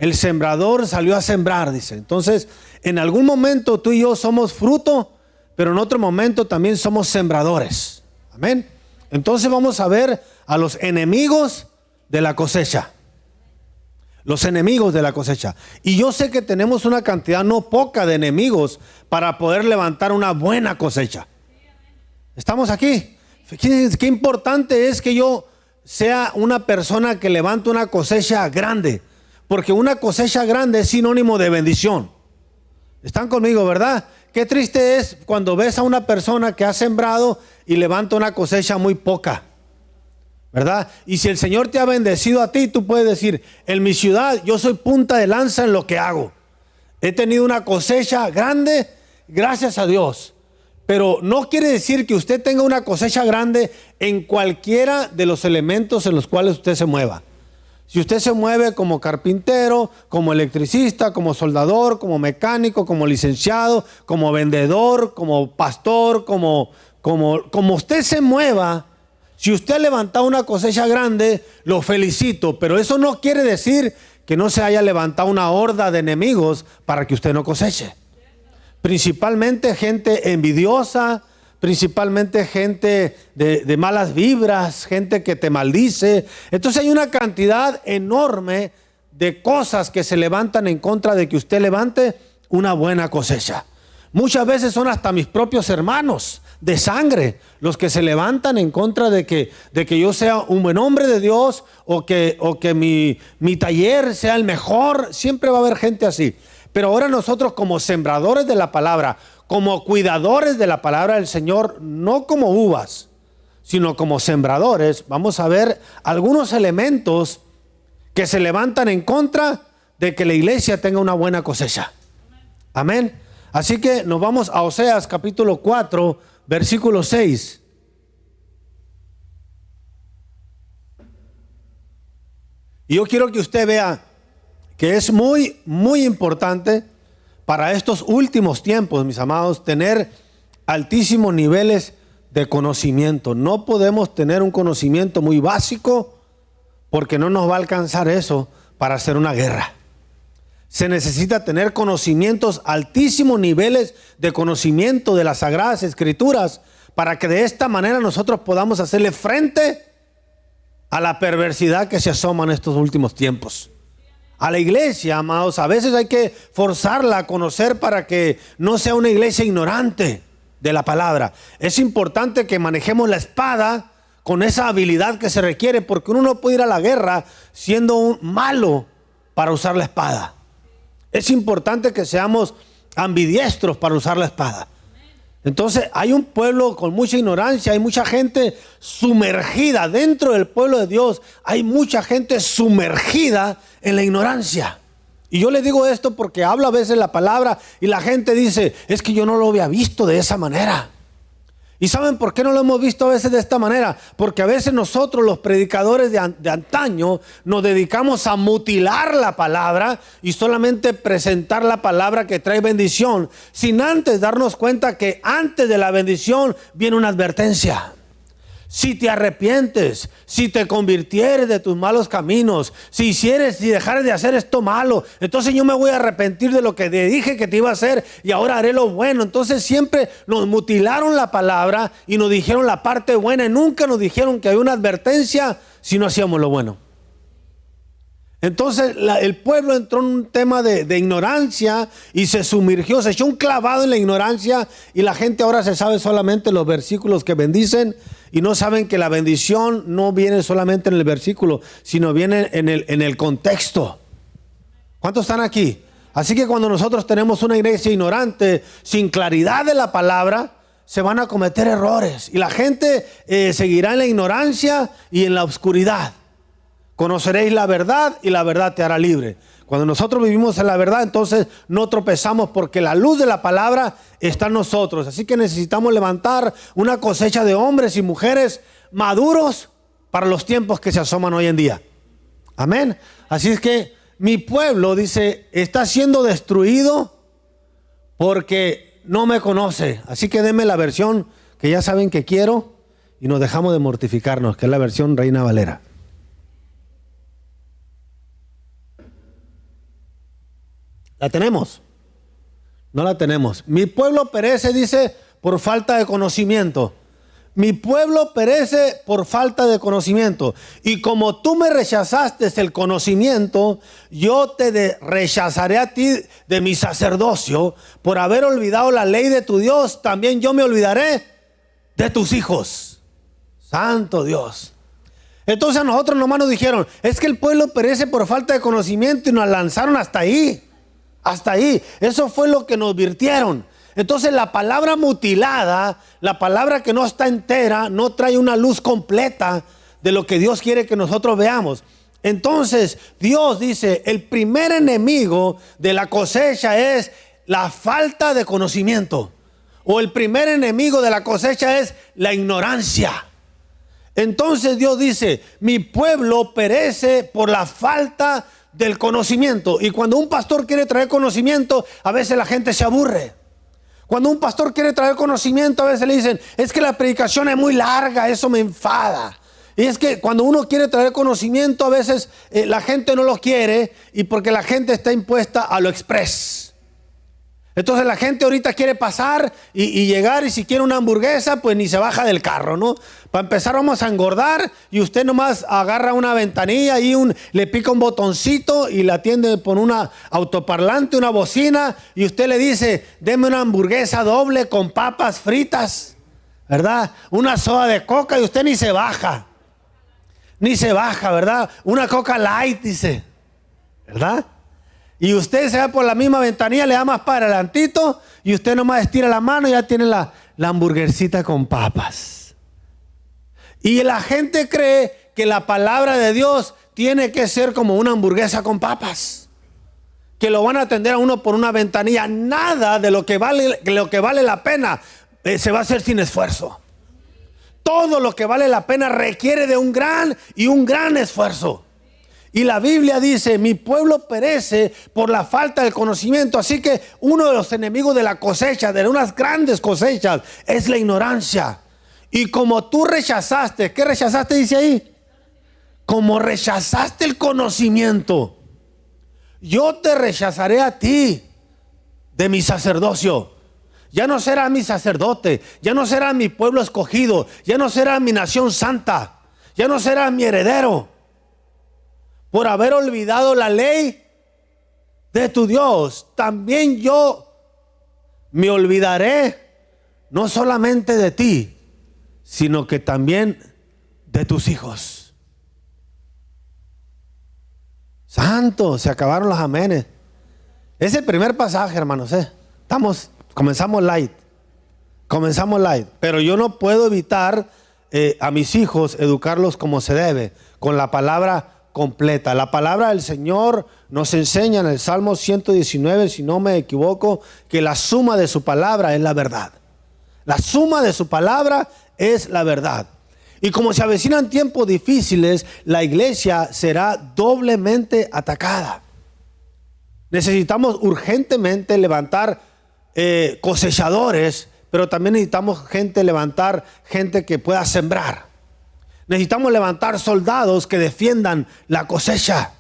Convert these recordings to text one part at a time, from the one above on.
El sembrador salió a sembrar, dice. Entonces, en algún momento tú y yo somos fruto, pero en otro momento también somos sembradores. Amén. Entonces vamos a ver a los enemigos de la cosecha. Los enemigos de la cosecha. Y yo sé que tenemos una cantidad no poca de enemigos para poder levantar una buena cosecha. ¿Estamos aquí? Qué importante es que yo sea una persona que levante una cosecha grande. Porque una cosecha grande es sinónimo de bendición. ¿Están conmigo, verdad? Qué triste es cuando ves a una persona que ha sembrado y levanta una cosecha muy poca, ¿verdad? Y si el Señor te ha bendecido a ti, tú puedes decir: en mi ciudad yo soy punta de lanza en lo que hago. He tenido una cosecha grande, gracias a Dios. Pero no quiere decir que usted tenga una cosecha grande en cualquiera de los elementos en los cuales usted se mueva. Si usted se mueve como carpintero, como electricista, como soldador, como mecánico, como licenciado, como vendedor, como pastor, como usted se mueva, si usted ha levantado una cosecha grande, lo felicito. Pero eso no quiere decir que no se haya levantado una horda de enemigos para que usted no coseche. Principalmente gente envidiosa, principalmente gente de malas vibras, gente que te maldice. Entonces hay una cantidad enorme de cosas que se levantan en contra de que usted levante una buena cosecha. Muchas veces son hasta mis propios hermanos de sangre los que se levantan en contra de que yo sea un buen hombre de Dios, o que mi taller sea el mejor. Siempre va a haber gente así. Pero ahora nosotros, como sembradores de la palabra, como cuidadores de la palabra del Señor, no como uvas, sino como sembradores, vamos a ver algunos elementos que se levantan en contra de que la iglesia tenga una buena cosecha. Amén. Así que nos vamos a Oseas capítulo 4, versículo 6. Y yo quiero que usted vea que es muy, muy importante para estos últimos tiempos, mis amados, tener altísimos niveles de conocimiento. No podemos tener un conocimiento muy básico, porque no nos va a alcanzar eso para hacer una guerra. Se necesita tener conocimientos, altísimos niveles de conocimiento de las Sagradas Escrituras, para que de esta manera nosotros podamos hacerle frente a la perversidad que se asoma en estos últimos tiempos. A la iglesia, amados, a veces hay que forzarla a conocer para que no sea una iglesia ignorante de la palabra. Es importante que manejemos la espada con esa habilidad que se requiere, porque uno no puede ir a la guerra siendo un malo para usar la espada. Es importante que seamos ambidiestros para usar la espada. Entonces hay un pueblo con mucha ignorancia, hay mucha gente sumergida dentro del pueblo de Dios, hay mucha gente sumergida en la ignorancia. Y yo le digo esto porque hablo a veces la palabra y la gente dice: es que yo no lo había visto de esa manera. ¿Y saben por qué no lo hemos visto a veces de esta manera? Porque a veces nosotros, los predicadores de antaño, nos dedicamos a mutilar la palabra y solamente presentar la palabra que trae bendición, sin antes darnos cuenta que antes de la bendición viene una advertencia. Si te arrepientes, si te convirtieres de tus malos caminos, si dejares de hacer esto malo, entonces yo me voy a arrepentir de lo que te dije que te iba a hacer y ahora haré lo bueno. Entonces siempre nos mutilaron la palabra y nos dijeron la parte buena y nunca nos dijeron que había una advertencia si no hacíamos lo bueno. Entonces el pueblo entró en un tema de ignorancia y se sumergió, se echó un clavado en la ignorancia, y la gente ahora se sabe solamente los versículos que bendicen y no saben que la bendición no viene solamente en el versículo, sino viene en el contexto. ¿Cuántos están aquí? Así que cuando nosotros tenemos una iglesia ignorante, sin claridad de la palabra, se van a cometer errores y la gente seguirá en la ignorancia y en la oscuridad. Conoceréis la verdad y la verdad te hará libre. Cuando nosotros vivimos en la verdad, entonces no tropezamos, porque la luz de la palabra está en nosotros. Así que necesitamos levantar una cosecha de hombres y mujeres maduros para los tiempos que se asoman hoy en día. Amén. Así es que mi pueblo, dice, está siendo destruido porque no me conoce. Así que denme la versión que ya saben que quiero y nos dejamos de mortificarnos, que es la versión Reina Valera. ¿La tenemos? No la tenemos. Mi pueblo perece, dice, por falta de conocimiento. Mi pueblo perece por falta de conocimiento. Y como tú me rechazaste el conocimiento, yo te rechazaré a ti de mi sacerdocio. Por haber olvidado la ley de tu Dios, también yo me olvidaré de tus hijos. Santo Dios. Entonces a nosotros nomás nos dijeron, es que el pueblo perece por falta de conocimiento, y nos lanzaron hasta ahí. Hasta ahí. Eso fue lo que nos virtieron. Entonces la palabra mutilada, la palabra que no está entera, no trae una luz completa de lo que Dios quiere que nosotros veamos. Entonces Dios dice, el primer enemigo de la cosecha es la falta de conocimiento. O el primer enemigo de la cosecha es la ignorancia. Entonces Dios dice, mi pueblo perece por la falta del conocimiento. Y cuando un pastor quiere traer conocimiento, a veces la gente se aburre. Cuando un pastor quiere traer conocimiento, a veces le dicen, es que la predicación es muy larga, eso me enfada. Y es que cuando uno quiere traer conocimiento, a veces la gente no lo quiere, y porque la gente está impuesta a lo express. Entonces la gente ahorita quiere pasar y llegar, y si quiere una hamburguesa, pues ni se baja del carro, ¿no? Para empezar vamos a engordar, y usted nomás agarra una ventanilla y le pica un botoncito y la atiende por una autoparlante, una bocina, y usted le dice, deme una hamburguesa doble con papas fritas, ¿verdad? Una soda de coca, y usted ni se baja. Ni se baja, ¿verdad? Una coca light, dice, ¿verdad? Y usted se va por la misma ventanilla, le da más para adelantito, y usted nomás estira la mano y ya tiene la hamburguesita con papas. Y la gente cree que la palabra de Dios tiene que ser como una hamburguesa con papas, que lo van a atender a uno por una ventanilla. Nada de lo que vale la pena se va a hacer sin esfuerzo. Todo lo que vale la pena requiere de un gran esfuerzo. Y la Biblia dice, mi pueblo perece por la falta del conocimiento. Así que uno de los enemigos de la cosecha, de unas grandes cosechas, es la ignorancia. Y como tú rechazaste, ¿qué rechazaste? Dice ahí, como rechazaste el conocimiento, yo te rechazaré a ti de mi sacerdocio. Ya no será mi sacerdote, ya no será mi pueblo escogido, ya no será mi nación santa, ya no será mi heredero. Por haber olvidado la ley de tu Dios, también yo me olvidaré no solamente de ti, sino que también de tus hijos. Santo, se acabaron los amenes. Es el primer pasaje, hermanos. Comenzamos light. Pero yo no puedo evitar a mis hijos educarlos como se debe, con la palabra completa. La palabra del Señor nos enseña en el Salmo 119, si no me equivoco, que la suma de su palabra es la verdad. La suma de su palabra es la verdad. Y como se avecinan tiempos difíciles, la iglesia será doblemente atacada. Necesitamos urgentemente levantar cosechadores, pero también necesitamos levantar gente que pueda sembrar. Necesitamos levantar soldados que defiendan la cosecha.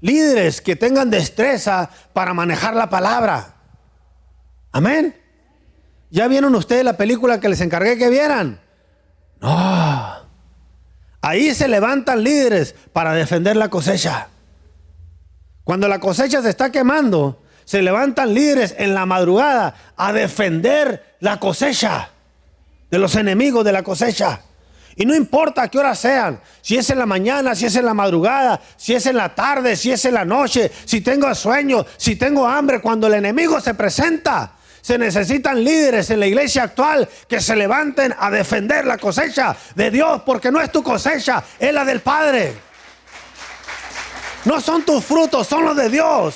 Líderes que tengan destreza para manejar la palabra. Amén. ¿Ya vieron ustedes la película que les encargué que vieran? No. Ahí se levantan líderes para defender la cosecha. Cuando la cosecha se está quemando, se levantan líderes en la madrugada a defender la cosecha de los enemigos de la cosecha. Y no importa a qué hora sean, si es en la mañana, si es en la madrugada, si es en la tarde, si es en la noche, si tengo sueño, si tengo hambre, cuando el enemigo se presenta, se necesitan líderes en la iglesia actual que se levanten a defender la cosecha de Dios, porque no es tu cosecha, es la del Padre. No son tus frutos, son los de Dios.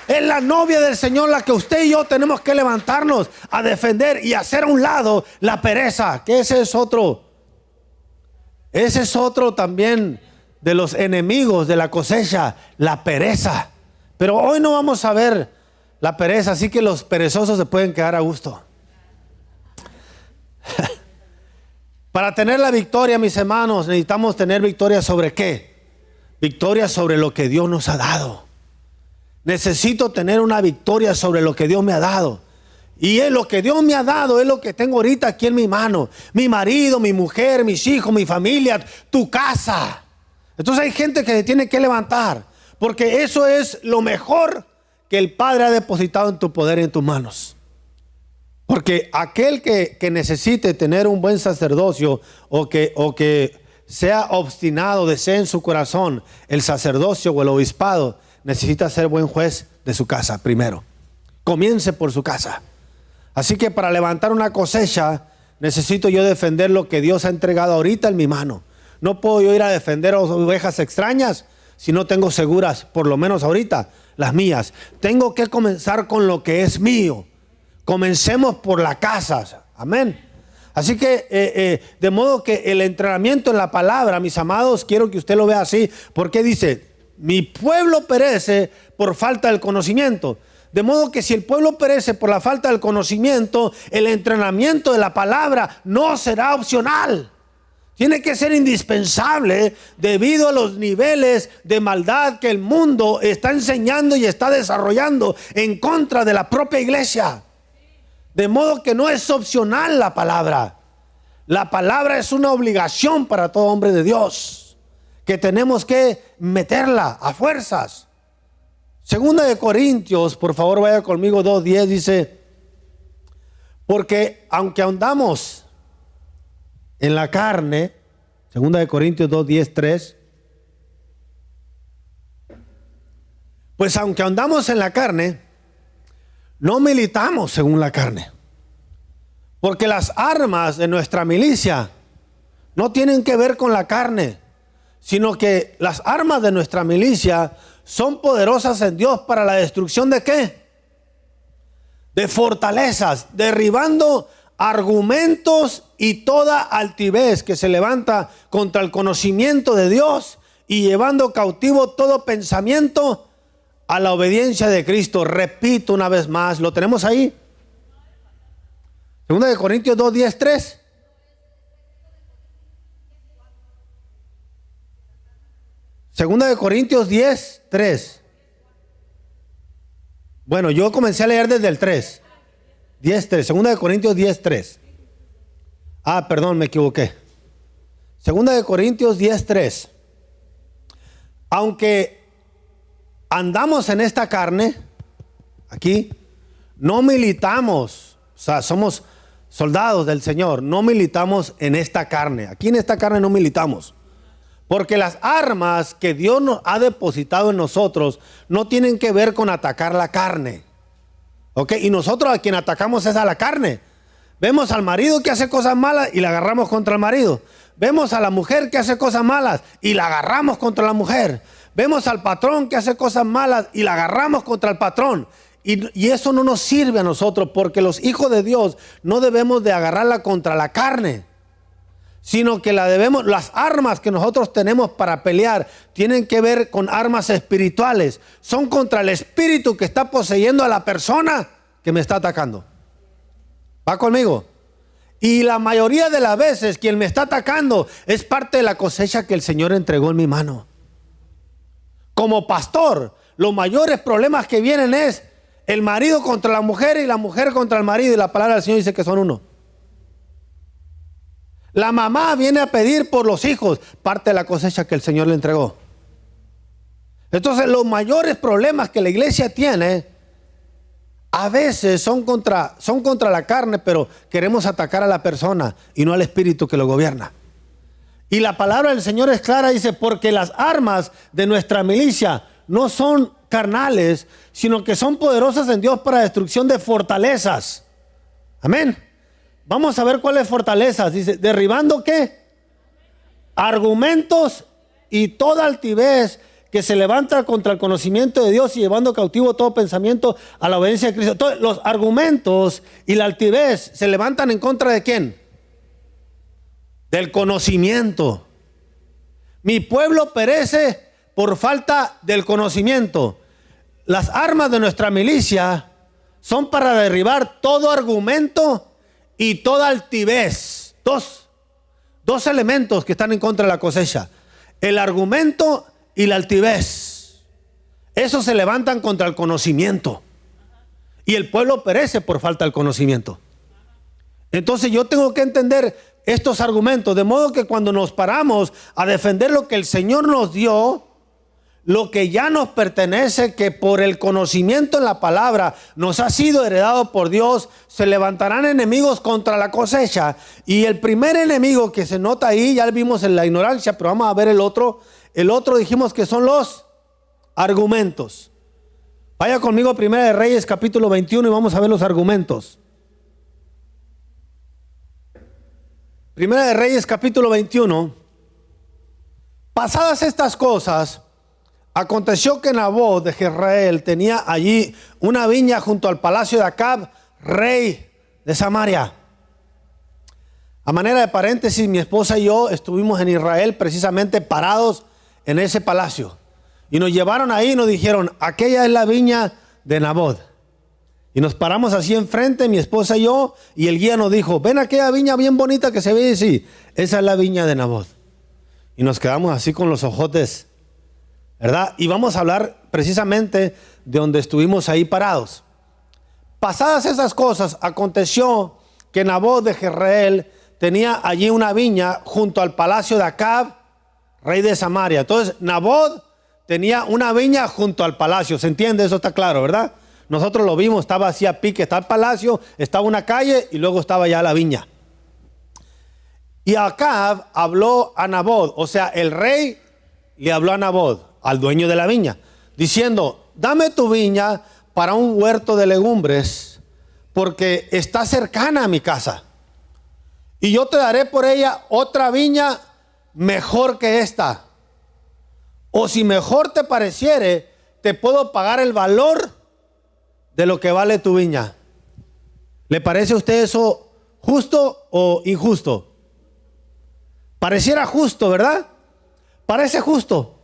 Es la novia del Señor la que usted y yo tenemos que levantarnos a defender y hacer a un lado la pereza, que ese es otro también de los enemigos de la cosecha, la pereza. Pero hoy no vamos a ver la pereza, así que los perezosos se pueden quedar a gusto. Para tener la victoria, mis hermanos, necesitamos tener victoria sobre ¿qué? Victoria sobre lo que Dios nos ha dado. Necesito tener una victoria sobre lo que Dios me ha dado. Y es lo que Dios me ha dado, es lo que tengo ahorita aquí en mi mano. Mi marido, mi mujer, mis hijos, mi familia, tu casa. Entonces hay gente que se tiene que levantar, porque eso es lo mejor que el Padre ha depositado en tu poder y en tus manos. Porque aquel que necesite tener un buen sacerdocio o que sea obstinado, desee en su corazón el sacerdocio o el obispado, necesita ser buen juez de su casa primero. Comience por su casa. Así que para levantar una cosecha, necesito yo defender lo que Dios ha entregado ahorita en mi mano. No puedo yo ir a defender a ovejas extrañas si no tengo seguras, por lo menos ahorita, las mías. Tengo que comenzar con lo que es mío. Comencemos por la casa. Amén. Así que, de modo que el entrenamiento en la palabra, mis amados, quiero que usted lo vea así, porque dice, mi pueblo perece por falta del conocimiento. De modo que si el pueblo perece por la falta del conocimiento, el entrenamiento de la palabra no será opcional. Tiene que ser indispensable debido a los niveles de maldad que el mundo está enseñando y está desarrollando en contra de la propia iglesia. De modo que no es opcional la palabra. La palabra es una obligación para todo hombre de Dios, que tenemos que meterla a fuerzas. Segunda de Corintios, por favor vaya conmigo, 2:10, dice, porque aunque andamos en la carne, segunda de Corintios 2:10-3, pues aunque andamos en la carne, no militamos según la carne, porque las armas de nuestra milicia no tienen que ver con la carne, sino que las armas de nuestra milicia son poderosas en Dios para la destrucción ¿de qué? De fortalezas, derribando argumentos y toda altivez que se levanta contra el conocimiento de Dios y llevando cautivo todo pensamiento a la obediencia de Cristo. Repito una vez más, ¿lo tenemos ahí? Segunda de Corintios 2:10-3. Segunda de Corintios 10:3. Bueno, yo comencé a leer desde el 3. 10:3. Segunda de Corintios 10:3. Ah, perdón, me equivoqué. Segunda de Corintios 10:3. Aunque andamos en esta carne, aquí, no militamos, o sea, somos soldados del Señor, no militamos en esta carne. Aquí en esta carne no militamos. Porque las armas que Dios nos ha depositado en nosotros no tienen que ver con atacar la carne. ¿Ok? Y nosotros a quien atacamos es a la carne. Vemos al marido que hace cosas malas y la agarramos contra el marido. Vemos a la mujer que hace cosas malas y la agarramos contra la mujer. Vemos al patrón que hace cosas malas y la agarramos contra el patrón. Y eso no nos sirve a nosotros, porque los hijos de Dios no debemos de agarrarla contra la carne, sino que las armas que nosotros tenemos para pelear tienen que ver con armas espirituales. Son contra el espíritu que está poseyendo a la persona que me está atacando. ¿Va conmigo? Y la mayoría de las veces quien me está atacando es parte de la cosecha que el Señor entregó en mi mano. Como pastor, los mayores problemas que vienen es el marido contra la mujer y la mujer contra el marido, y la palabra del Señor dice que son uno. La mamá viene a pedir por los hijos, parte de la cosecha que el Señor le entregó. Entonces los mayores problemas que la iglesia tiene a veces son contra la carne, pero queremos atacar a la persona y no al espíritu que lo gobierna. Y la palabra del Señor es clara, dice, porque las armas de nuestra milicia no son carnales, sino que son poderosas en Dios para destrucción de fortalezas. Amén. Vamos a ver cuáles fortalezas. Dice, derribando ¿qué? Argumentos y toda altivez que se levanta contra el conocimiento de Dios y llevando cautivo todo pensamiento a la obediencia de Cristo. Todos los argumentos y la altivez se levantan en contra de ¿quién? Del conocimiento. Mi pueblo perece por falta del conocimiento. Las armas de nuestra milicia son para derribar todo argumento y toda altivez. Dos elementos que están en contra de la cosecha: el argumento y la altivez. esos se levantan contra el conocimiento. Y el pueblo perece por falta del conocimiento. Entonces yo tengo que entender estos argumentos, de modo que cuando nos paramos a defender lo que el Señor nos dio, lo que ya nos pertenece, que por el conocimiento en la palabra nos ha sido heredado por Dios, se levantarán enemigos contra la cosecha. Y el primer enemigo que se nota ahí, ya lo vimos en la ignorancia, pero vamos a ver el otro. El otro dijimos que son los argumentos. Vaya conmigo a Primera de Reyes capítulo 21 y vamos a ver los argumentos. Primera de Reyes capítulo 21. Pasadas estas cosas, aconteció que Nabot de Jezreel tenía allí una viña junto al palacio de Acab, rey de Samaria. A manera de paréntesis, mi esposa y yo estuvimos en Israel precisamente parados en ese palacio. Y nos llevaron ahí y nos dijeron, aquella es la viña de Nabot. Y nos paramos así enfrente, mi esposa y yo, y el guía nos dijo, ven aquella viña bien bonita que se ve así. Esa es la viña de Nabot. Y nos quedamos así con los ojotes, ¿verdad? Y vamos a hablar precisamente de donde estuvimos ahí parados. Pasadas esas cosas, aconteció que Nabot de Jezreel tenía allí una viña junto al palacio de Acab, rey de Samaria. Entonces, Nabot tenía una viña junto al palacio. ¿Se entiende? Eso está claro, ¿verdad? Nosotros lo vimos, estaba así a pique, está el palacio, estaba una calle y luego estaba ya la viña. Y Acab habló a Nabot, o sea, el rey le habló a Nabot, al dueño de la viña, diciendo, dame tu viña para un huerto de legumbres, porque está cercana a mi casa. Y yo te daré por ella otra viña mejor que esta. O si mejor te pareciere, te puedo pagar el valor de lo que vale tu viña. ¿Le parece a usted eso justo o injusto? Pareciera justo, ¿verdad? Parece justo.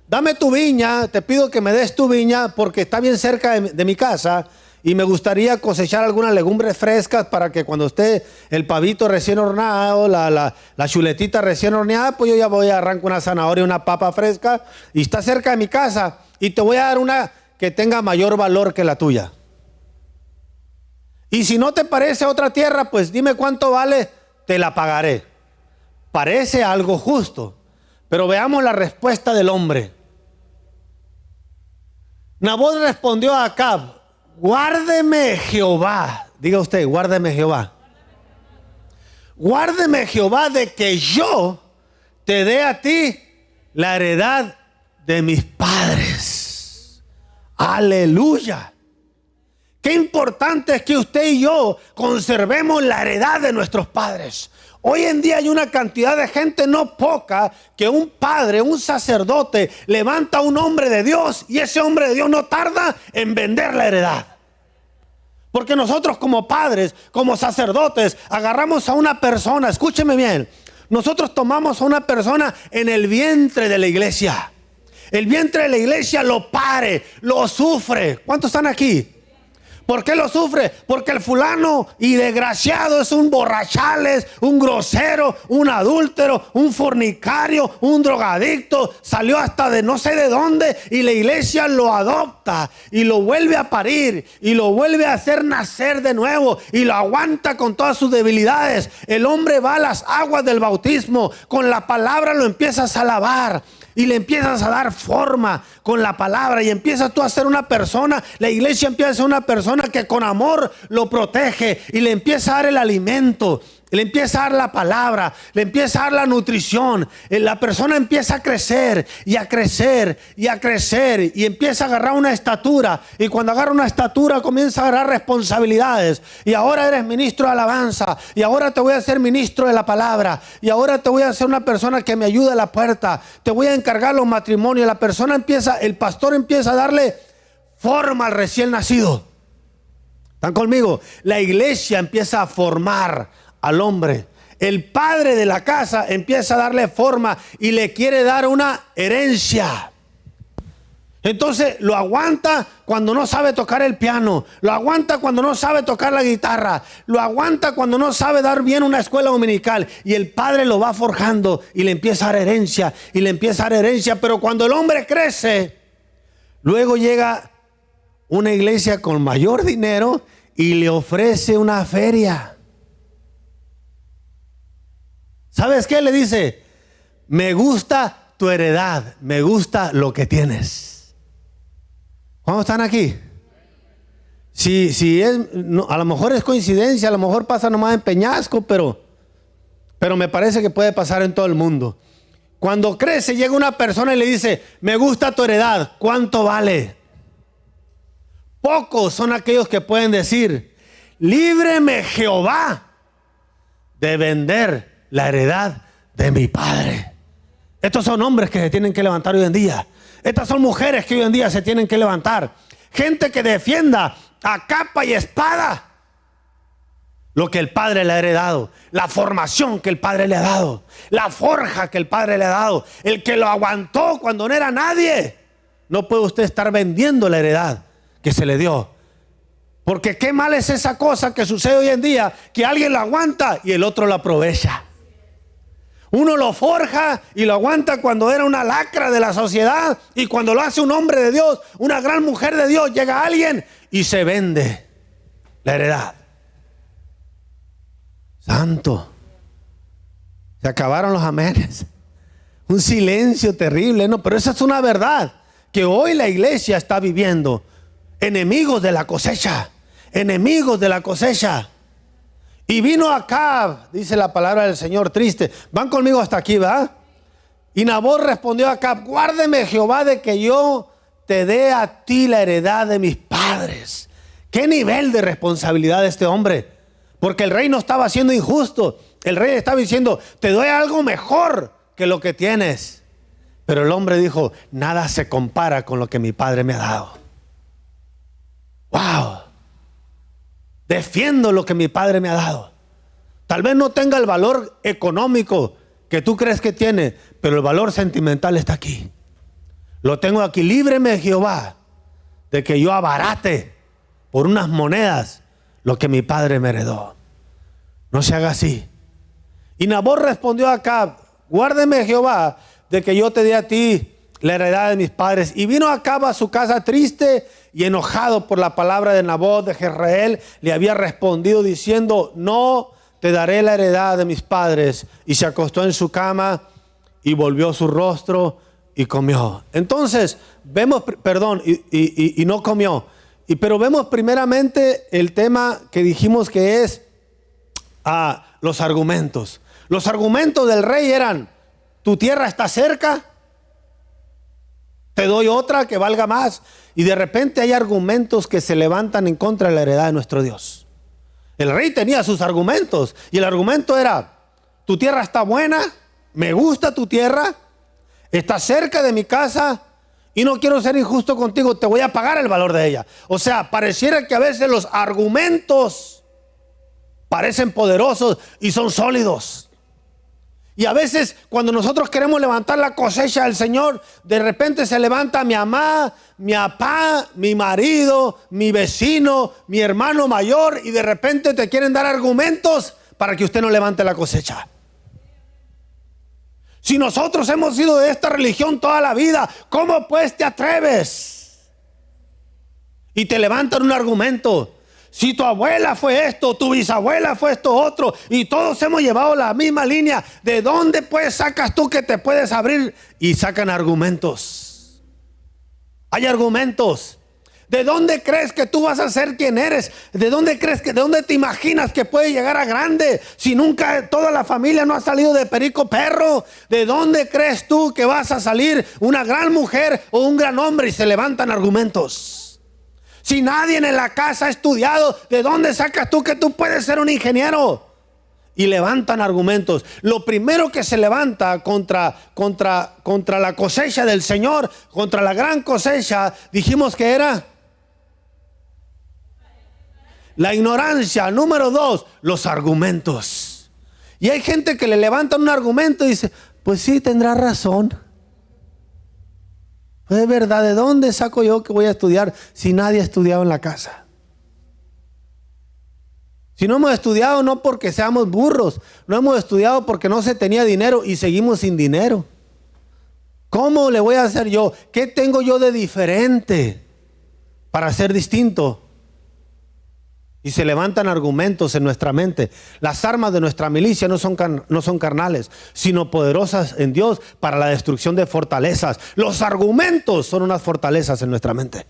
Dame tu viña, te pido que me des tu viña porque está bien cerca de mi casa y me gustaría cosechar algunas legumbres frescas para que cuando esté el pavito recién horneado, la chuletita recién horneada, pues yo ya voy a arrancar una zanahoria, una papa fresca y está cerca de mi casa y te voy a dar una que tenga mayor valor que la tuya. Y si no te parece otra tierra, pues dime cuánto vale, te la pagaré. Parece algo justo, pero veamos la respuesta del hombre. Nabot respondió a Acab, guárdeme Jehová. Diga usted, guárdeme Jehová. Guárdeme Jehová de que yo te dé a ti la heredad de mis padres. Aleluya. Qué importante es que usted y yo conservemos la heredad de nuestros padres. Hoy en día hay una cantidad de gente no poca que un padre, un sacerdote, levanta a un hombre de Dios y ese hombre de Dios no tarda en vender la heredad. Porque nosotros como padres, como sacerdotes, agarramos a una persona, escúcheme bien, nosotros tomamos a una persona en el vientre de la iglesia. El vientre de la iglesia lo pare, lo sufre. ¿Cuántos están aquí? ¿Por qué lo sufre? Porque el fulano y desgraciado es un borrachales, un grosero, un adúltero, un fornicario, un drogadicto. Salió hasta de no sé de dónde y la iglesia lo adopta y lo vuelve a parir y lo vuelve a hacer nacer de nuevo y lo aguanta con todas sus debilidades. El hombre va a las aguas del bautismo, con la palabra lo empiezas a lavar. Y le empiezas a dar forma con la palabra y empiezas tú a ser una persona, la iglesia empieza a ser una persona que con amor lo protege y le empieza a dar el alimento, le empieza a dar la palabra, le empieza a dar la nutrición. La persona empieza a crecer y a crecer y a crecer y empieza a agarrar una estatura. Y cuando agarra una estatura comienza a agarrar responsabilidades. Y ahora eres ministro de alabanza. Y ahora te voy a ser ministro de la palabra. Y ahora te voy a ser una persona que me ayude a la puerta. Te voy a encargar los matrimonios. La persona empieza, el pastor empieza a darle forma al recién nacido. ¿Están conmigo? La iglesia empieza a formar al hombre. El padre de la casa empieza a darle forma y le quiere dar una herencia. Entonces lo aguanta cuando no sabe tocar el piano, lo aguanta cuando no sabe tocar la guitarra, lo aguanta cuando no sabe dar bien una escuela dominical, y el padre lo va forjando y le empieza a dar herencia y le empieza a dar herencia. Pero cuando el hombre crece, Luego llega una iglesia con mayor dinero y le ofrece una feria. ¿Sabes qué? Le dice: me gusta tu heredad, me gusta lo que tienes. ¿Cuántos están aquí? Si es, no, a lo mejor es coincidencia, a lo mejor pasa nomás en Peñasco, pero me parece que puede pasar en todo el mundo. Cuando crece, llega una persona y le dice: me gusta tu heredad, ¿cuánto vale? Pocos son aquellos que pueden decir: líbreme Jehová de vender la heredad de mi padre. Estos son hombres que se tienen que levantar hoy en día. Estas son mujeres que hoy en día se tienen que levantar. Gente que defienda a capa y espada lo que el padre le ha heredado, la formación que el padre le ha dado, la forja que el padre le ha dado, el que lo aguantó cuando no era nadie. No puede usted estar vendiendo la heredad que se le dio, porque qué mal es esa cosa que sucede hoy en día, que alguien lo aguanta y el otro lo aprovecha. Uno lo forja y lo aguanta cuando era una lacra de la sociedad, y cuando lo hace un hombre de Dios, una gran mujer de Dios, llega alguien y se vende la heredad. Santo, se acabaron los amenes, un silencio terrible, ¿no? Pero esa es una verdad que hoy la iglesia está viviendo. Enemigos de la cosecha, enemigos de la cosecha. Y vino Acab, dice la palabra del Señor, triste. Van conmigo hasta aquí, ¿verdad? Y Nabot respondió a Acab: guárdeme Jehová de que yo te dé a ti la heredad de mis padres. ¿Qué nivel de responsabilidad de este hombre? Porque el rey no estaba siendo injusto. El rey estaba diciendo: te doy algo mejor que lo que tienes. Pero el hombre dijo: nada se compara con lo que mi padre me ha dado. ¡Wow! Defiendo lo que mi padre me ha dado. Tal vez no tenga el valor económico que tú crees que tiene, pero el valor sentimental está aquí. Lo tengo aquí. Líbreme Jehová de que yo abarate por unas monedas lo que mi padre me heredó. No se haga así. Y Nabot respondió a Acab: guárdeme Jehová de que yo te dé a ti la heredad de mis padres. Y vino Acab a su casa triste y enojado por la palabra de Nabot de Jezreel. Le había respondido diciendo: no te daré la heredad de mis padres. Y se acostó en su cama y volvió su rostro y comió. Entonces vemos, y no comió. Pero vemos primeramente el tema que dijimos que es los argumentos. Los argumentos del rey eran: tu tierra está cerca, te doy otra que valga más. Y de repente hay argumentos que se levantan en contra de la heredad de nuestro Dios. El rey tenía sus argumentos, y el argumento era: tu tierra está buena, me gusta tu tierra, está cerca de mi casa, y no quiero ser injusto contigo, te voy a pagar el valor de ella. O sea, pareciera que a veces los argumentos parecen poderosos y son sólidos. Y a veces cuando nosotros queremos levantar la cosecha del Señor, de repente se levanta mi mamá, mi papá, mi marido, mi vecino, mi hermano mayor, y de repente te quieren dar argumentos para que usted no levante la cosecha. Si nosotros hemos sido de esta religión toda la vida, ¿cómo pues te atreves? Y te levantan un argumento. Si tu abuela fue esto, tu bisabuela fue esto otro, y todos hemos llevado la misma línea, ¿de dónde pues sacas tú que te puedes abrir? Y sacan argumentos. Hay argumentos. ¿De dónde crees que tú vas a ser quien eres? ¿De dónde te imaginas que puedes llegar a grande si nunca toda la familia no ha salido de perico perro? ¿De dónde crees tú que vas a salir una gran mujer o un gran hombre? Y se levantan argumentos. Si nadie en la casa ha estudiado, ¿de dónde sacas tú que tú puedes ser un ingeniero? Y levantan argumentos. Lo primero que se levanta contra la cosecha del Señor, contra la gran cosecha, dijimos que era la ignorancia. Número 2, los argumentos. Y hay gente que le levanta un argumento y dice: pues sí, tendrá razón. Pues es verdad, ¿de dónde saco yo que voy a estudiar si nadie ha estudiado en la casa? Si no hemos estudiado, no porque seamos burros, no hemos estudiado porque no se tenía dinero y seguimos sin dinero. ¿Cómo le voy a hacer yo? ¿Qué tengo yo de diferente para ser distinto? Y se levantan argumentos en nuestra mente. Las armas de nuestra milicia no son carnales, sino poderosas en Dios para la destrucción de fortalezas. Los argumentos son unas fortalezas en nuestra mente.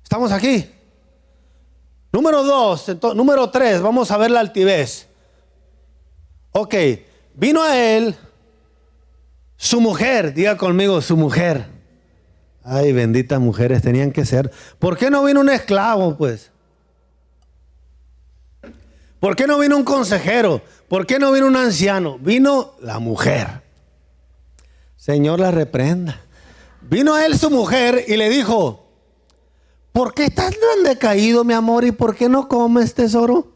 ¿Estamos aquí? Número 3, vamos a ver la altivez. Ok, vino a él su mujer, diga conmigo, su mujer. Ay, benditas mujeres tenían que ser. ¿Por qué no vino un esclavo, pues? ¿Por qué no vino un consejero? ¿Por qué no vino un anciano? Vino la mujer. Señor la reprenda. Vino a él su mujer y le dijo: ¿por qué estás tan decaído, mi amor? ¿Y por qué no comes, tesoro?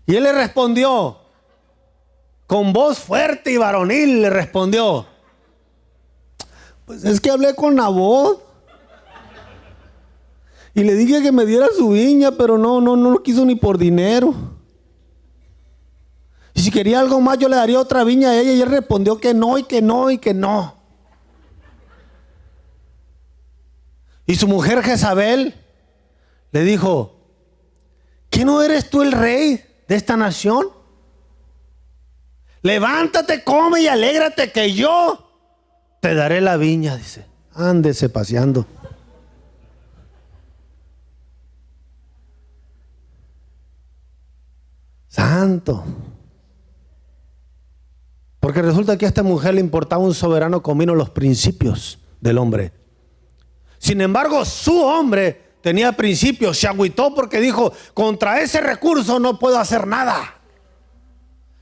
Y él le respondió, con voz fuerte y varonil le respondió: pues es que hablé con Nabot y le dije que me diera su viña, pero no lo quiso ni por dinero. Y si quería algo más, yo le daría otra viña a ella. Y él respondió que no, y que no, y que no. Y su mujer Jezabel le dijo: ¿qué no eres tú el rey de esta nación? Levántate, come y alégrate, que yo te daré la viña. Dice, ándese paseando. Santo. Porque resulta que a esta mujer le importaba un soberano comino los principios del hombre. Sin embargo, su hombre tenía principios. Se agüitó porque dijo: contra ese recurso no puedo hacer nada.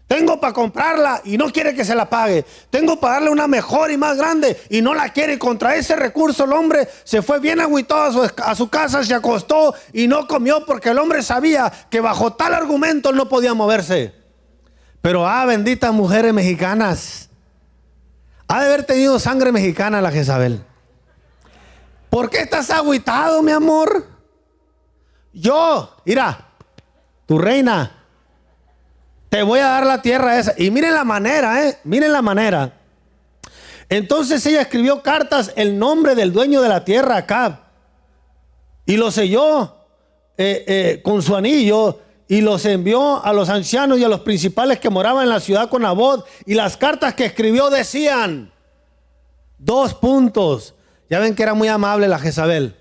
Tengo para comprarla y no quiere que se la pague. Tengo para darle una mejor y más grande y no la quiere. Contra ese recurso el hombre se fue bien agüitado a su casa, se acostó y no comió, porque el hombre sabía que bajo tal argumento él no podía moverse. Pero benditas mujeres mexicanas, ha de haber tenido sangre mexicana la Jezabel. ¿Por qué estás agüitado, mi amor? Yo, mira, tu reina, te voy a dar la tierra esa. Y miren la manera, miren la manera. Entonces ella escribió cartas el nombre del dueño de la tierra, Acab, y lo selló con su anillo, y los envió a los ancianos y a los principales que moraban en la ciudad con Nabot. Y las cartas que escribió decían 2 puntos. Ya ven que era muy amable la Jezabel.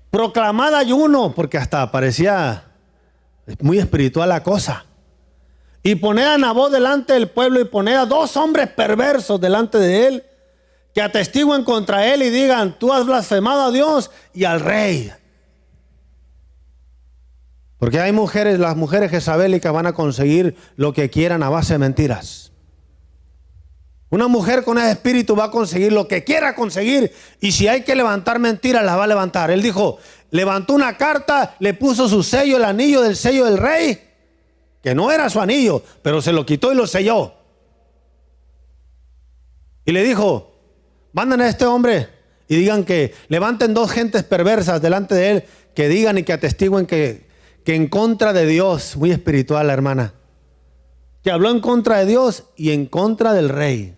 Proclamad ayuno, porque hasta parecía muy espiritual la cosa. Y poned a Nabot delante del pueblo, y poned a 2 hombres perversos delante de él, que atestiguen contra él y digan: tú has blasfemado a Dios y al rey. Porque hay mujeres, las mujeres jezabélicas van a conseguir lo que quieran a base de mentiras. Una mujer con ese espíritu va a conseguir lo que quiera conseguir, y si hay que levantar mentiras, las va a levantar. Él dijo, levantó una carta, le puso su sello, el anillo del sello del rey, que no era su anillo, pero se lo quitó y lo selló. Y le dijo, manden a este hombre y digan que levanten 2 gentes perversas delante de él, que digan y que atestiguen que en contra de Dios, muy espiritual la hermana, que habló en contra de Dios y en contra del rey.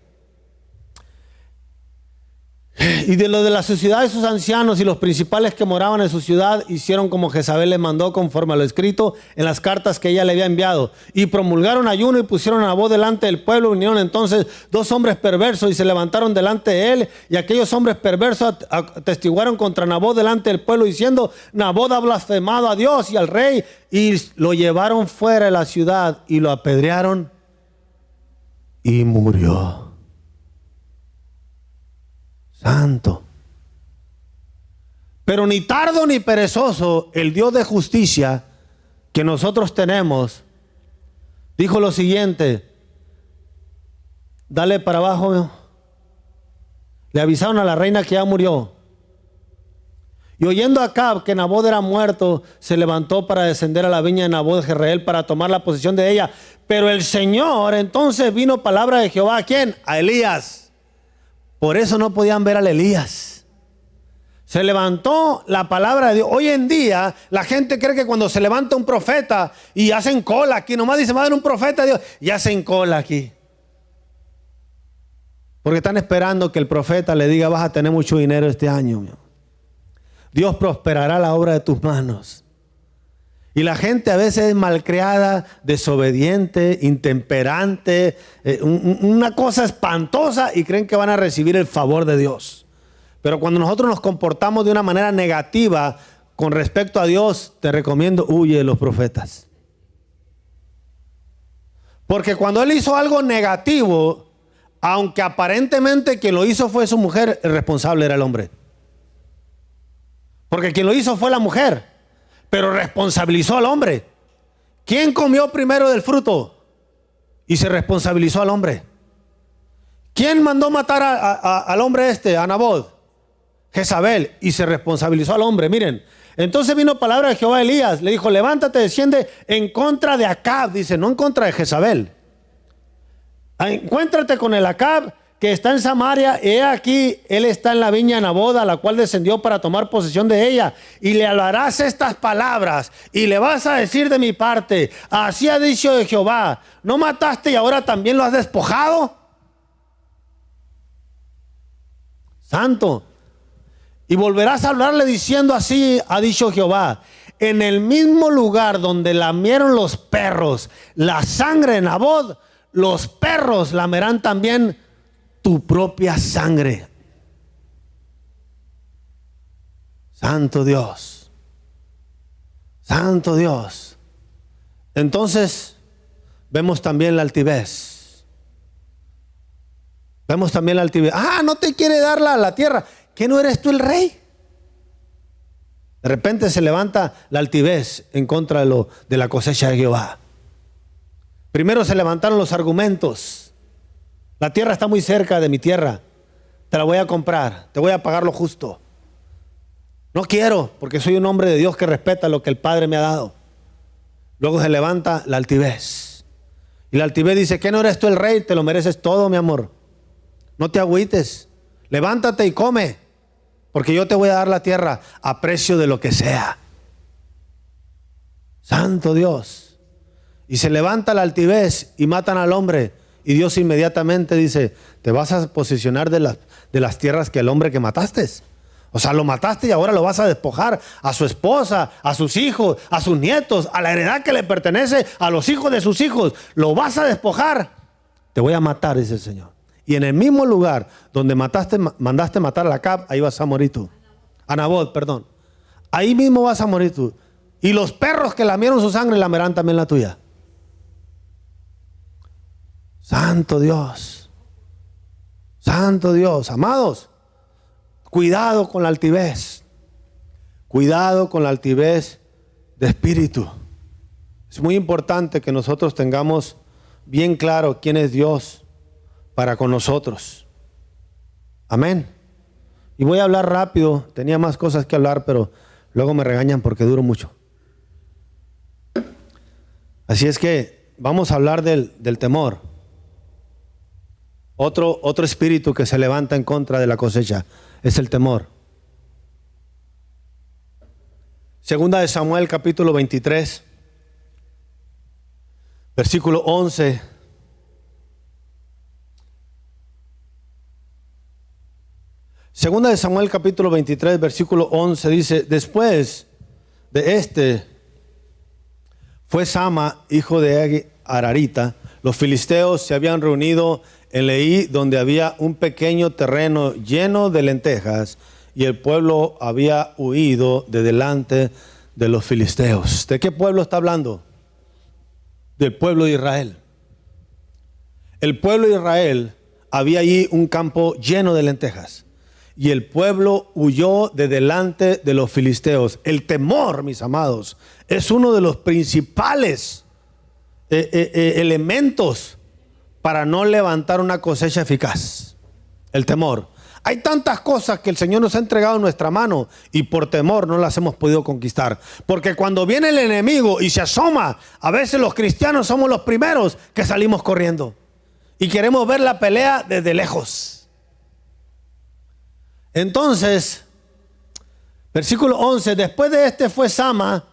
Y de lo de la sociedad de sus ancianos y los principales que moraban en su ciudad hicieron como Jezabel les mandó, conforme a lo escrito en las cartas que ella le había enviado, y promulgaron ayuno y pusieron a Nabot delante del pueblo. Vinieron entonces 2 hombres perversos y se levantaron delante de él, y aquellos hombres perversos atestiguaron contra Nabot delante del pueblo, diciendo: Nabot ha blasfemado a Dios y al rey. Y lo llevaron fuera de la ciudad y lo apedrearon y murió. Santo. Pero ni tardo ni perezoso, el Dios de justicia que nosotros tenemos dijo lo siguiente: dale para abajo. Le avisaron a la reina que ya murió. Y oyendo a Acab que Nabot era muerto, se levantó para descender a la viña de Nabot de Jezreel para tomar la posesión de ella. Pero el Señor, entonces vino palabra de Jehová, ¿a quién? A Elías. Por eso no podían ver al Elías. Se levantó la palabra de Dios. Hoy en día la gente cree que cuando se levanta un profeta y hacen cola aquí, nomás dice, va a haber un profeta de Dios, y hacen cola aquí. Porque están esperando que el profeta le diga: vas a tener mucho dinero este año. Dios prosperará la obra de tus manos. Y la gente a veces es malcriada, desobediente, intemperante, una cosa espantosa, y creen que van a recibir el favor de Dios. Pero cuando nosotros nos comportamos de una manera negativa con respecto a Dios, te recomiendo: huye de los profetas. Porque cuando él hizo algo negativo, aunque aparentemente quien lo hizo fue su mujer, el responsable era el hombre. Porque quien lo hizo fue la mujer, pero responsabilizó al hombre. ¿Quién comió primero del fruto? Y se responsabilizó al hombre. ¿Quién mandó matar al hombre a Nabot? Jezabel, y se responsabilizó al hombre. Miren, entonces vino palabra de Jehová a Elías, le dijo: levántate, desciende en contra de Acab, dice, no en contra de Jezabel. Encuéntrate con el Acab que está en Samaria, y he aquí, él está en la viña de Nabot, a la cual descendió para tomar posesión de ella, y le hablarás estas palabras, y le vas a decir de mi parte: así ha dicho de Jehová, ¿no mataste y ahora también lo has despojado? Santo. Y volverás a hablarle diciendo: así ha dicho Jehová, en el mismo lugar donde lamieron los perros la sangre de Nabot, los perros lamerán también tu propia sangre. Santo Dios. Santo Dios. Entonces vemos también la altivez. Vemos también la altivez. No te quiere dar la tierra. ¿Qué no eres tú el rey? De repente se levanta la altivez en contra de la cosecha de Jehová. Primero se levantaron los argumentos. La tierra está muy cerca de mi tierra. Te la voy a comprar. Te voy a pagar lo justo. No quiero, porque soy un hombre de Dios que respeta lo que el Padre me ha dado. Luego se levanta la altivez. Y la altivez dice: ¿qué no eres tú el rey? Te lo mereces todo, mi amor. No te agüites. Levántate y come, porque yo te voy a dar la tierra a precio de lo que sea. Santo Dios. Y se levanta la altivez y matan al hombre. Y Dios inmediatamente dice: te vas a posicionar de las tierras que el hombre que mataste. O sea, lo mataste y ahora lo vas a despojar a su esposa, a sus hijos, a sus nietos, a la heredad que le pertenece a los hijos de sus hijos. Lo vas a despojar. Te voy a matar, dice el Señor. Y en el mismo lugar donde mandaste matar a Acab, ahí vas a morir tú. A Nabot, perdón. Ahí mismo vas a morir tú. Y los perros que lamieron su sangre lamerán también la tuya. Santo Dios. Santo Dios. Amados, cuidado con la altivez. Cuidado con la altivez de espíritu. Es muy importante que nosotros tengamos bien claro quién es Dios para con nosotros. Amén. Y voy a hablar rápido. Tenía más cosas que hablar, pero luego me regañan porque duro mucho. Así es que vamos a hablar del temor. Otro espíritu que se levanta en contra de la cosecha es el temor. Segunda de Samuel, capítulo 23, versículo 11. Segunda de Samuel, capítulo 23, versículo 11 dice: después de fue Sama, hijo de Ararita. Los filisteos se habían reunido en Leí, donde había un pequeño terreno lleno de lentejas, y el pueblo había huido de delante de los filisteos. ¿De qué pueblo está hablando? Del pueblo de Israel. El pueblo de Israel, había allí un campo lleno de lentejas, y el pueblo huyó de delante de los filisteos. El temor, mis amados, es uno de los principales elementos para no levantar una cosecha eficaz. El temor. Hay tantas cosas que el Señor nos ha entregado en nuestra mano y por temor no las hemos podido conquistar. Porque cuando viene el enemigo y se asoma, a veces los cristianos somos los primeros que salimos corriendo y queremos ver la pelea desde lejos. Entonces, versículo 11: después de fue Sama,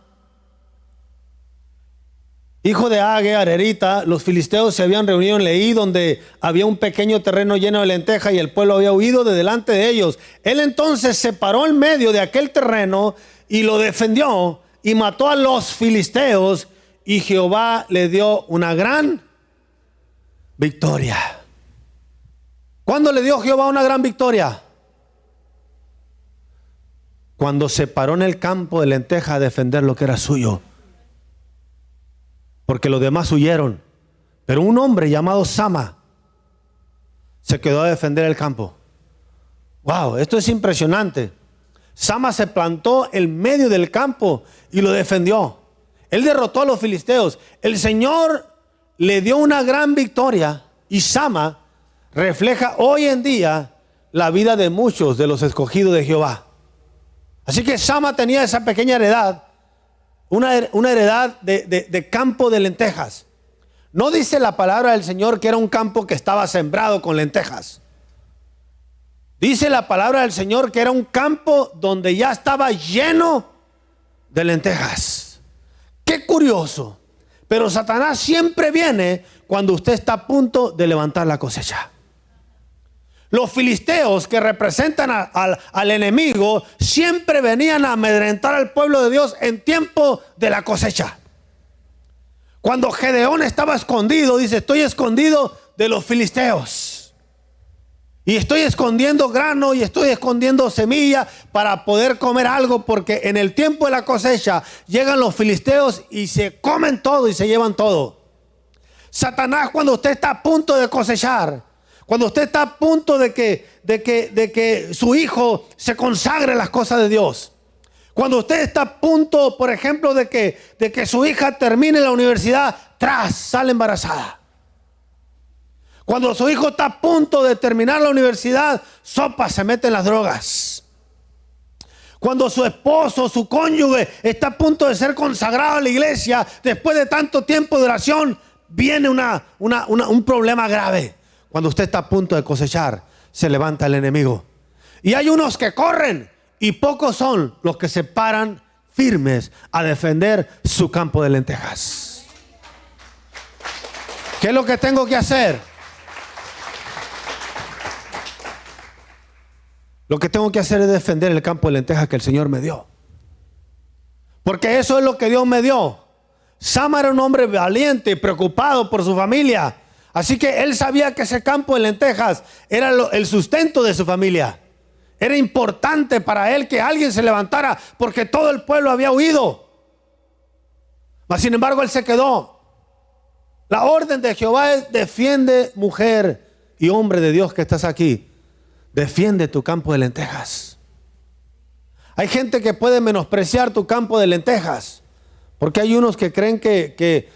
hijo de Age, Arerita, los filisteos se habían reunido en Leí, donde había un pequeño terreno lleno de lentejas y el pueblo había huido de delante de ellos. Él entonces se paró en medio de aquel terreno y lo defendió y mató a los filisteos, y Jehová le dio una gran victoria. ¿Cuándo le dio Jehová una gran victoria? Cuando se paró en el campo de lentejas a defender lo que era suyo. Porque los demás huyeron. Pero un hombre llamado Sama se quedó a defender el campo. Wow, esto es impresionante. Sama se plantó en medio del campo y lo defendió. Él derrotó a los filisteos. El Señor le dio una gran victoria, y Sama refleja hoy en día la vida de muchos de los escogidos de Jehová. Así que Sama tenía esa pequeña heredad, una heredad de campo de lentejas. No dice la palabra del Señor que era un campo que estaba sembrado con lentejas. Dice la palabra del Señor que era un campo donde ya estaba lleno de lentejas. Qué curioso. Pero Satanás siempre viene cuando usted está a punto de levantar la cosecha. Los filisteos, que representan al enemigo, siempre venían a amedrentar al pueblo de Dios en tiempo de la cosecha. Cuando Gedeón estaba escondido, dice: estoy escondido de los filisteos. Y estoy escondiendo grano y estoy escondiendo semilla para poder comer algo, porque en el tiempo de la cosecha llegan los filisteos y se comen todo y se llevan todo. Satanás, cuando usted está a punto de cosechar, cuando usted está a punto de que su hijo se consagre a las cosas de Dios, cuando usted está a punto, por ejemplo, de que su hija termine la universidad, sale embarazada. Cuando su hijo está a punto de terminar la universidad, se mete en las drogas. Cuando su esposo, su cónyuge, está a punto de ser consagrado a la iglesia, después de tanto tiempo de oración, viene un problema grave. Cuando usted está a punto de cosechar, se levanta el enemigo. Y hay unos que corren, y pocos son los que se paran firmes a defender su campo de lentejas. ¿Qué es lo que tengo que hacer? Lo que tengo que hacer es defender el campo de lentejas que el Señor me dio. Porque eso es lo que Dios me dio. Sama era un hombre valiente y preocupado por su familia. Así que él sabía que ese campo de lentejas era el sustento de su familia. Era importante para él que alguien se levantara, porque todo el pueblo había huido. Mas sin embargo él se quedó. La orden de Jehová es: defiende, mujer y hombre de Dios que estás aquí. Defiende tu campo de lentejas. Hay gente que puede menospreciar tu campo de lentejas, porque hay unos que creen que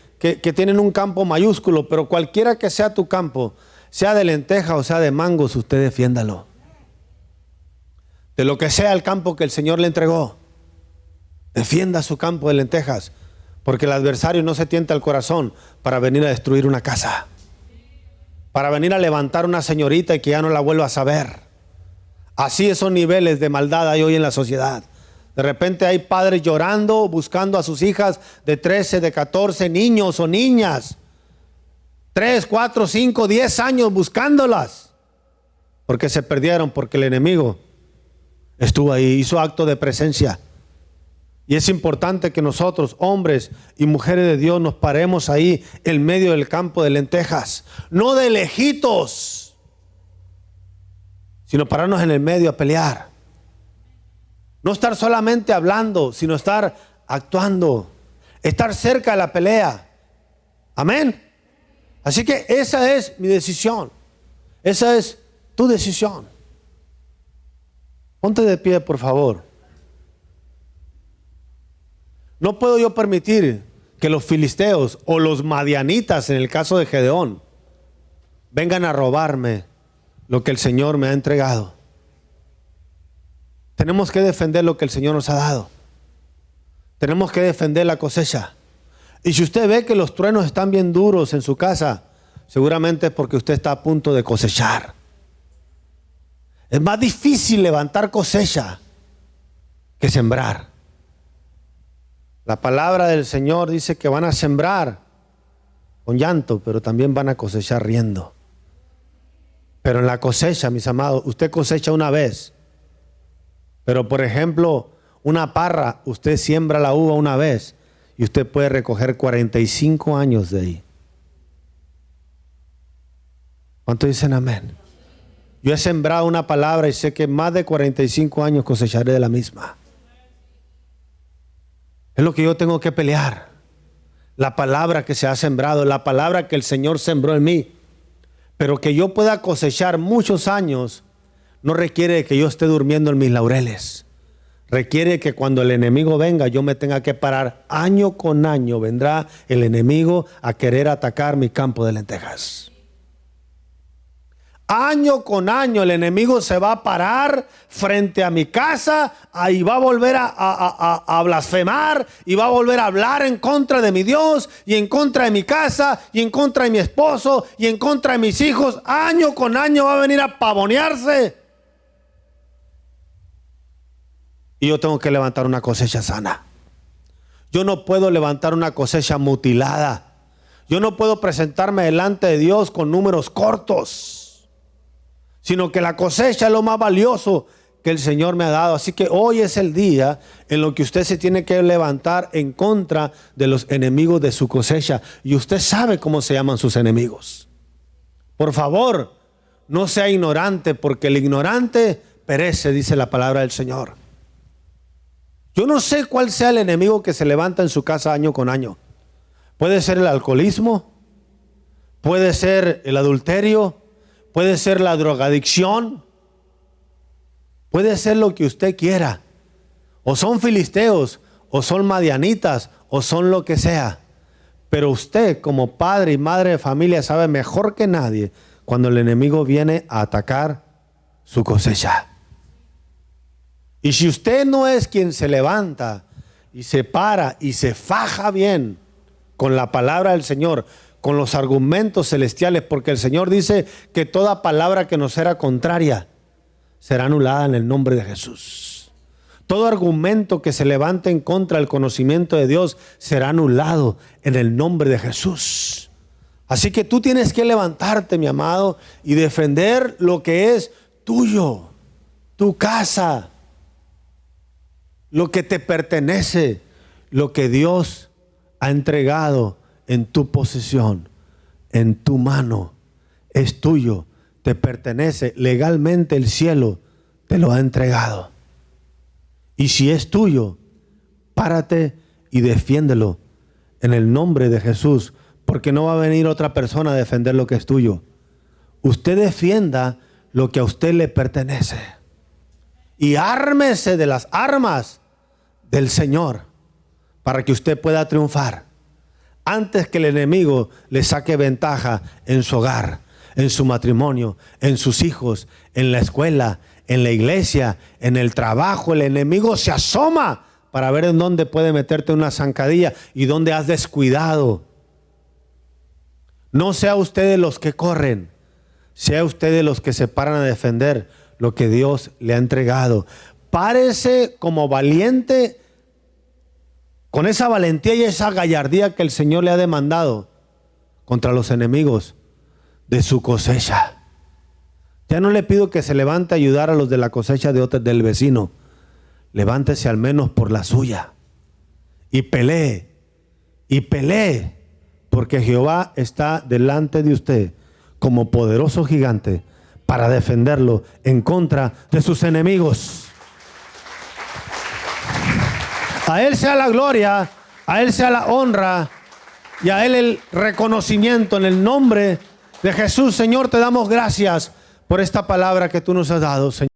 tienen un campo mayúsculo, pero cualquiera que sea tu campo, sea de lenteja o sea de mangos, usted defiéndalo. De lo que sea el campo que el Señor le entregó, defienda su campo de lentejas, porque el adversario no se tienta al corazón para venir a destruir una casa, para venir a levantar una señorita y que ya no la vuelva a saber. Así esos niveles de maldad hay hoy en la sociedad. De repente hay padres llorando, buscando a sus hijas de 13, de 14, niños o niñas, 3, 4, 5, 10 años buscándolas, porque se perdieron, porque el enemigo estuvo ahí, hizo acto de presencia. Y es importante que nosotros, hombres y mujeres de Dios, nos paremos ahí en medio del campo de lentejas, no de lejitos, sino pararnos en el medio a pelear. No estar solamente hablando, sino estar actuando, estar cerca de la pelea. Amén. Así que esa es mi decisión. Esa es tu decisión. Ponte de pie, por favor. No puedo yo permitir que los filisteos o los madianitas, en el caso de Gedeón, vengan a robarme lo que el Señor me ha entregado. Tenemos que defender lo que el Señor nos ha dado. Tenemos que defender la cosecha. Y si usted ve que los truenos están bien duros en su casa, seguramente es porque usted está a punto de cosechar. Es más difícil levantar cosecha que sembrar. La palabra del Señor dice que van a sembrar con llanto, pero también van a cosechar riendo. Pero en la cosecha, mis amados, usted cosecha una vez. Pero por ejemplo, una parra, usted siembra la uva una vez y usted puede recoger 45 años de ahí. ¿Cuántos dicen amén? Yo he sembrado una palabra y sé que más de 45 años cosecharé de la misma. Es lo que yo tengo que pelear. La palabra que se ha sembrado, la palabra que el Señor sembró en mí. Pero que yo pueda cosechar muchos años no requiere que yo esté durmiendo en mis laureles. Requiere que cuando el enemigo venga yo me tenga que parar. Año con año vendrá el enemigo a querer atacar mi campo de lentejas. Año con año el enemigo se va a parar frente a mi casa y va a volver a blasfemar y va a volver a hablar en contra de mi Dios y en contra de mi casa y en contra de mi esposo y en contra de mis hijos. Año con año va a venir a pavonearse. Y yo tengo que levantar una cosecha sana. Yo no puedo levantar una cosecha mutilada. Yo no puedo presentarme delante de Dios con números cortos, sino que la cosecha es lo más valioso que el Señor me ha dado. Así que hoy es el día en lo que usted se tiene que levantar en contra de los enemigos de su cosecha. Y usted sabe cómo se llaman sus enemigos. Por favor, no sea ignorante, porque el ignorante perece, dice la palabra del Señor. Yo no sé cuál sea el enemigo que se levanta en su casa año con año. Puede ser el alcoholismo, puede ser el adulterio, puede ser la drogadicción, puede ser lo que usted quiera. O son filisteos, o son madianitas, o son lo que sea. Pero usted como padre y madre de familia sabe mejor que nadie cuando el enemigo viene a atacar su cosecha. Y si usted no es quien se levanta y se para y se faja bien con la palabra del Señor, con los argumentos celestiales, porque el Señor dice que toda palabra que nos será contraria será anulada en el nombre de Jesús. Todo argumento que se levante en contra del conocimiento de Dios será anulado en el nombre de Jesús. Así que tú tienes que levantarte, mi amado, y defender lo que es tuyo, tu casa, lo que te pertenece, lo que Dios ha entregado en tu posesión, en tu mano, es tuyo, te pertenece. Legalmente el cielo te lo ha entregado. Y si es tuyo, párate y defiéndelo en el nombre de Jesús, porque no va a venir otra persona a defender lo que es tuyo. Usted defienda lo que a usted le pertenece y ármese de las armas del Señor para que usted pueda triunfar antes que el enemigo le saque ventaja en su hogar, en su matrimonio, en sus hijos, en la escuela, en la iglesia, en el trabajo. El enemigo se asoma para ver en dónde puede meterte una zancadilla y dónde has descuidado. No sea usted de los que corren, sea usted de los que se paran a defender lo que Dios le ha entregado. Párese como valiente, con esa valentía y esa gallardía que el Señor le ha demandado contra los enemigos de su cosecha. Ya no le pido que se levante a ayudar a los de la cosecha del vecino. Levántese al menos por la suya y pelee, porque Jehová está delante de usted como poderoso gigante para defenderlo en contra de sus enemigos. A Él sea la gloria, a Él sea la honra y a Él el reconocimiento en el nombre de Jesús. Señor, te damos gracias por esta palabra que tú nos has dado, Señor.